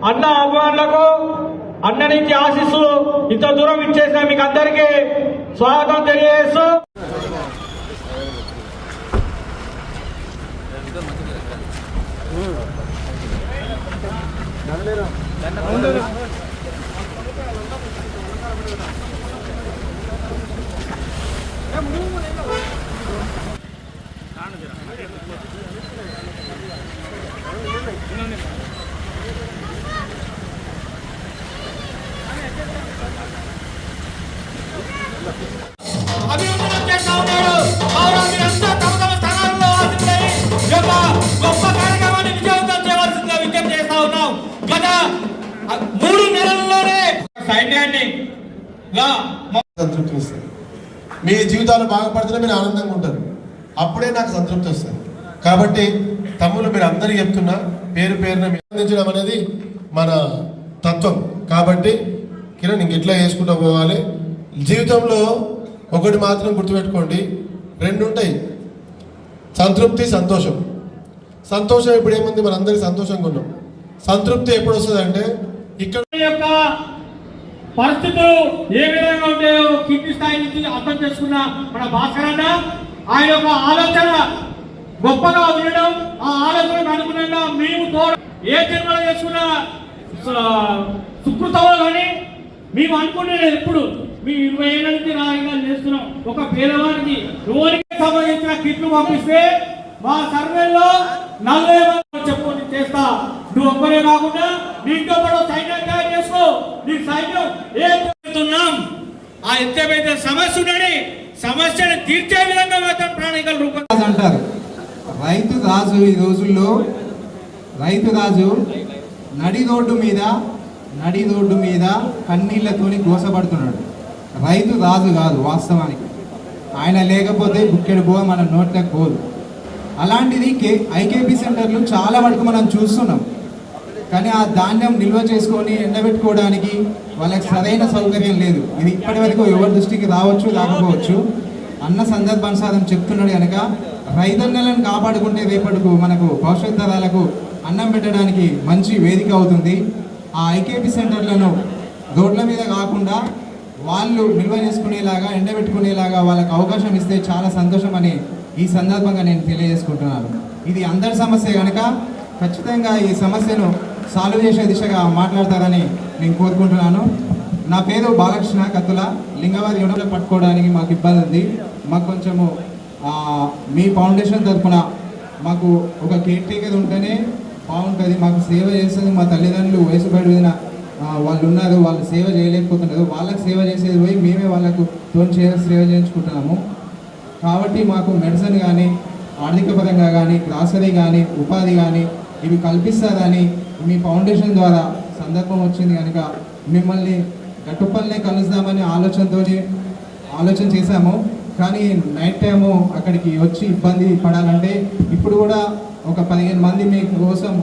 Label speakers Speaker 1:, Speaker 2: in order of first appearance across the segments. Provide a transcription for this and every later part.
Speaker 1: అన్న అభిమానులకు అన్న నుంచి ఆశీస్సులు ఇంత దూరం ఇచ్చేసిన మీకు అందరికీ స్వాగతం తెలియజేస్తూ అభినందన చేస్తా ఉన్నారు. మీరంతా తమ తమ స్థానాల్లో ఆశించాయి గొప్ప కార్యక్రమాన్ని విజయవంతం చేయవలసిందిగా విజ్ఞప్తి చేస్తా ఉన్నాం. గత 3 నెలల్లోనే సైన్యాన్ని
Speaker 2: సంతృప్తినిస్తుంది. మీ జీవితాలు బాగుపడితేనే మీరు ఆనందంగా ఉంటారు. అప్పుడే నాకు సంతృప్తి వస్తుంది. కాబట్టి తమ్ముళ్ళు మీరు అందరికీ చెప్తున్నా, పేరు పేరున అందించడం అనేది మన తత్వం. కాబట్టి కిరణ్ ఇంకెట్లా చేసుకుంటూ పోవాలి. జీవితంలో ఒకటి మాత్రం గుర్తుపెట్టుకోండి, 2 ఉంటాయి, సంతృప్తి, సంతోషం. సంతోషం ఇప్పుడు ఏముంది, మన అందరికి సంతోషంగా ఉన్నాం. సంతృప్తి ఎప్పుడు వస్తుంది అంటే ఇక్కడ
Speaker 1: యొక్క పరిస్థితులు ఏ విధంగా ఉంటాయో కింది స్థాయి నుంచి అర్థం చేసుకున్న మన భాస్కర్ అన్న ఆయన యొక్క ఆలోచన గొప్పగా ఉండడం, ఆ ఆలోచనకు అనుగుణంగా మేము ఏ జన్మలో చేసుకున్న సుకృతంలో కానీ మేము అనుకునేది ఎప్పుడు మీ 20 ఏళ్ళ నుంచి రాజకీయాలు చేస్తున్నాం. ఒక పేదవానికి రోడ్డుకి సంబంధించిన కిట్లు పంపిస్తే మా సర్వేలో 40 మంది చెప్పుకొని చేస్తా. నువ్వు ఒక్కరే కాకుండా నీతో పాటు సైన్యం తయారు చేసుకో. నీ సైన్యం ఏతున్నాం ఆ ఎత్తేమైతే సమస్య ఉండని సమస్యను తీర్చే విధంగా మాత్రం ప్రణాళికలు రూపొందించారు
Speaker 3: అంటారు. రైతు రాజు ఈ రోజుల్లో రైతు రాజు నడి రోడ్డు మీద కన్నీళ్లతోని గోసపడుతున్నాడు. రైతు రాజు కాదు వాస్తవానికి. ఆయన లేకపోతే బుక్కెడు పోవ మన నోట్లకు పోదు. అలాంటిది ఐకేపీ సెంటర్లు చాలా వరకు మనం చూస్తున్నాం. కానీ ఆ ధాన్యం నిల్వ చేసుకొని ఎండబెట్టుకోవడానికి వాళ్ళకి సరైన సౌకర్యం లేదు. ఇది ఇప్పటి వరకు ఎవరి దృష్టికి రావచ్చు రాకపోవచ్చు. అన్న సందర్భానుసారం చెప్తున్నాడు కనుక రైతన్నలను కాపాడుకుంటే రేపటికు మనకు భవిష్యత్ తరాలకు అన్నం పెట్టడానికి మంచి వేదిక అవుతుంది. ఆ ఐకేపీ సెంటర్లను రోడ్ల మీద కాకుండా వాళ్ళు నిల్వ చేసుకునేలాగా ఎండబెట్టుకునేలాగా వాళ్ళకి అవకాశం ఇస్తే చాలా సంతోషం అని ఈ సందర్భంగా నేను తెలియజేసుకుంటున్నాను. ఇది అందరి సమస్య కనుక ఖచ్చితంగా ఈ సమస్యను సాల్వ్ చేసే దిశగా మాట్లాడతారని నేను కోరుకుంటున్నాను. నా పేరు బాలకృష్ణ కత్తుల. లింగవారి యూనివర్సిటీ పట్టుకోవడానికి మాకు ఇబ్బంది ఉంది. మాకు కొంచెము మీ ఫౌండేషన్ తరఫున మాకు ఒక కేర్ టేకర్ ఉంటేనే బాగుంటుంది. మాకు సేవ చేస్తుంది. మా తల్లిదండ్రులు వయసు పడిన వాళ్ళు ఉన్నారు, వాళ్ళు సేవ చేయలేకపోతున్నారు. వాళ్ళకి సేవ చేసేది పోయి మేమే వాళ్ళకు సేవ చేయించుకుంటున్నాము. కాబట్టి మాకు మెడిసిన్ కానీ ఆర్థిక పరంగా కానీ గ్రాసరీ కానీ ఉపాధి కానీ ఇవి కల్పిస్తారని మీ ఫౌండేషన్ ద్వారా సందర్భం వచ్చింది కనుక మిమ్మల్ని గట్టుపల్లె కలుద్దామని ఆలోచన చేశాము. కానీ నైట్ టైము అక్కడికి వచ్చి ఇబ్బంది పడాలంటే ఇప్పుడు కూడా ఒక 15 మంది మీకోసం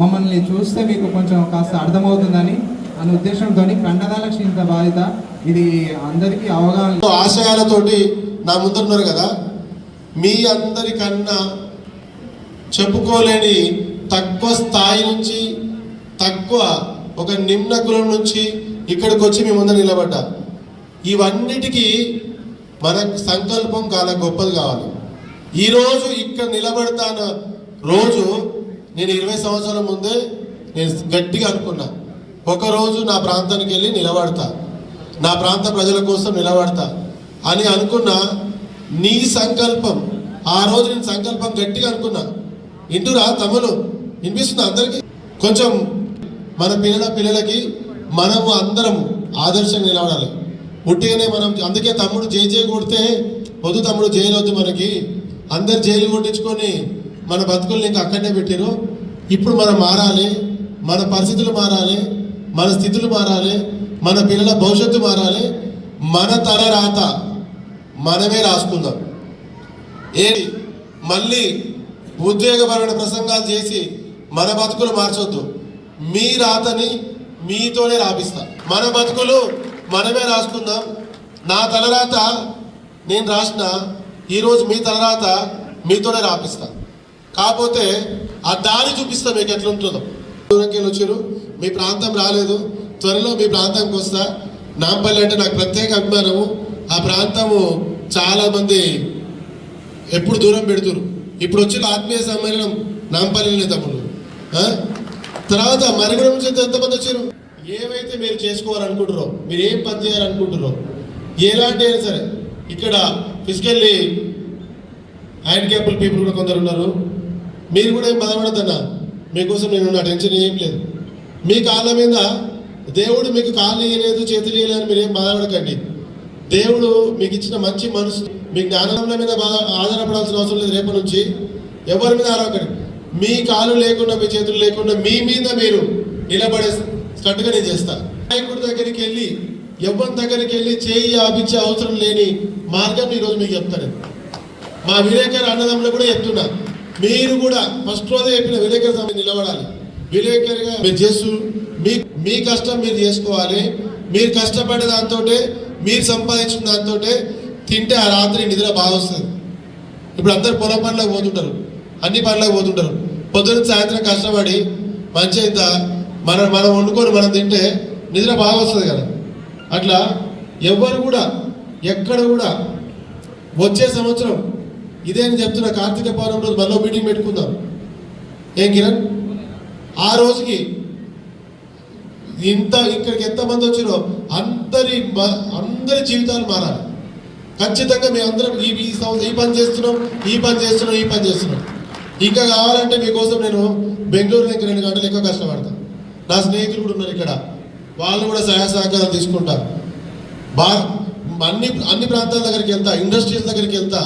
Speaker 3: మమ్మల్ని చూస్తే మీకు కొంచెం కాస్త అర్థమవుతుందని అనే ఉద్దేశంతో కండరాల క్షీణత బాధిత ఇది అందరికీ అవగాహన
Speaker 2: ఆశయాలతోటి నా ముందున్నారు కదా. మీ అందరికన్నా చెప్పుకోలేని తక్కువ స్థాయి నుంచి తక్కువ ఒక నిమ్న కులం నుంచి ఇక్కడికి వచ్చి మీ ముందు నిలబడ్డా. ఇవన్నిటికీ మన సంకల్పం చాలా గొప్పది కావాలి. ఈరోజు ఇక్కడ నిలబడతాన రోజు నేను 20 సంవత్సరాల ముందే నేను గట్టిగా అనుకున్నా, ఒకరోజు నా ప్రాంతానికి వెళ్ళి నిలబడతా, నా ప్రాంత ప్రజల కోసం నిలబడతా అని అనుకున్నా. నీ సంకల్పం ఆ రోజు నేను సంకల్పం గట్టిగా అనుకున్నా. ఇంటురా తమ్ములు, వినిపిస్తుంది అందరికీ? కొంచెం మన పిల్లలకి మనము అందరం ఆదర్శంగా నిలబడాలి. ఉట్టిగానే మనం అందుకే తమ్ముడు జై కొడితే వద్దు తమ్ముడు జైలు వద్దు, మనకి అందరు జైలు కొట్టించుకొని మన బతుకుల్ని ఇంకా అక్కడనే పెట్టారు. ఇప్పుడు మనం మారాలి, మన పరిస్థితులు మారాలి, మన స్థితులు మారాలి, మన పిల్లల భవిష్యత్తు మారాలి. మన తల రాత మనమే రాసుకుందాం. మళ్ళీ ఉద్వేగపరమైన ప్రసంగాలు చేసి మన బతుకులు మార్చొద్దు. మీ రాతని మీతోనే రాపిస్తా. మన బతుకులు మనమే రాసుకుందాం. నా తలరాత నేను రాసిన ఈరోజు మీ తలరాత మీతోనే రాపిస్తా. కాకపోతే ఆ దారి చూపిస్తా మీకు ఎట్లుంటుందో. దూరంకి వచ్చారు, మీ ప్రాంతం రాలేదు, త్వరలో మీ ప్రాంతానికి వస్తా. నాంపల్లి అంటే నాకు ప్రత్యేక అభిమానము. ఆ ప్రాంతము చాలా మంది ఎప్పుడు దూరం పెడుతురు. ఇప్పుడు వచ్చిన ఆత్మీయ సమ్మేళనం నాంపల్లిని తమ్ముడు. తర్వాత మరిగూడెం నుంచి ఎంతమంది వచ్చారు? ఏవైతే మీరు చేసుకోవాలనుకుంటారో, మీరు ఏం పని చేయాలనుకుంటారో, ఎలాంటి అయినా సరే, ఇక్కడ ఫిజికల్లీ హ్యాండిక్యాప్డ్ పీపుల్ కూడా కొందరు ఉన్నారు. మీరు కూడా ఏం బాధపడద్దన్నా, మీకోసం నేను నా టెన్షన్ ఏం లేదు. మీ కాళ్ళ మీద దేవుడు మీకు కాళ్ళు ఇవ్వలేదు, చేతులు ఇవ్వలేదు అని మీరేం బాధపడకండి. దేవుడు మీకు ఇచ్చిన మంచి మనసు, మీ జ్ఞానంలో మీద ఆధారపడాల్సిన అవసరం లేదు. రేపటి నుంచి ఎవరి మీద ఆధారపడండి. మీ కాళ్ళు లేకుండా, మీ చేతులు లేకుండా మీ మీద మీరు నిలబడేటట్టుగా నేను చేస్తాను. నాయకుడి దగ్గరికి వెళ్ళి, ఎవరి దగ్గరికి వెళ్ళి చేయి ఆపించే అవసరం లేని మార్గం ఈరోజు మీకు చెప్తాను. మా విలేకరు అన్నదమ్ములు కూడా చెప్తున్నా, మీరు కూడా ఫస్ట్ రోజే చెప్పిన విలేకరు సమయం నిలబడాలి. విలేకరుగా మీరు చేస్తూ మీ కష్టం మీరు చేసుకోవాలి. మీరు కష్టపడే దాంతో, మీరు సంపాదించిన దాంతో తింటే ఆ రాత్రి నిద్ర బాగా వస్తుంది. ఇప్పుడు అందరు పొలం పనులకు పోతుంటారు, అన్ని పనులకు పోతుంటారు. పొద్దున్న సాయంత్రం కష్టపడి మంచిగా మనం వండుకొని మనం తింటే నిద్ర బాగా వస్తుంది కదా. అట్లా ఎవ్వరు కూడా ఎక్కడ కూడా వచ్చే సంవత్సరం ఇదే అని చెప్తున్న కార్తీక పౌర్ణమి రోజు మళ్ళీ మీటింగ్ పెట్టుకుందాం. ఏం కిరణ్, ఆ రోజుకి ఇక్కడికి ఎంతమంది వచ్చిరో అందరి జీవితాలు మారాలి. ఖచ్చితంగా మేము అందరం ఈ పని చేస్తున్నాం. ఇంకా కావాలంటే మీకోసం నేను బెంగళూరు దగ్గర 2 గంటలు ఎక్కువ కష్టపడతాను. నా స్నేహితులు కూడా ఉన్నారు ఇక్కడ, వాళ్ళు కూడా సహాయ సహకారాలు తీసుకుంటారు. అన్ని ప్రాంతాల దగ్గరికి వెళ్తా, ఇండస్ట్రీస్ దగ్గరికి వెళ్తా.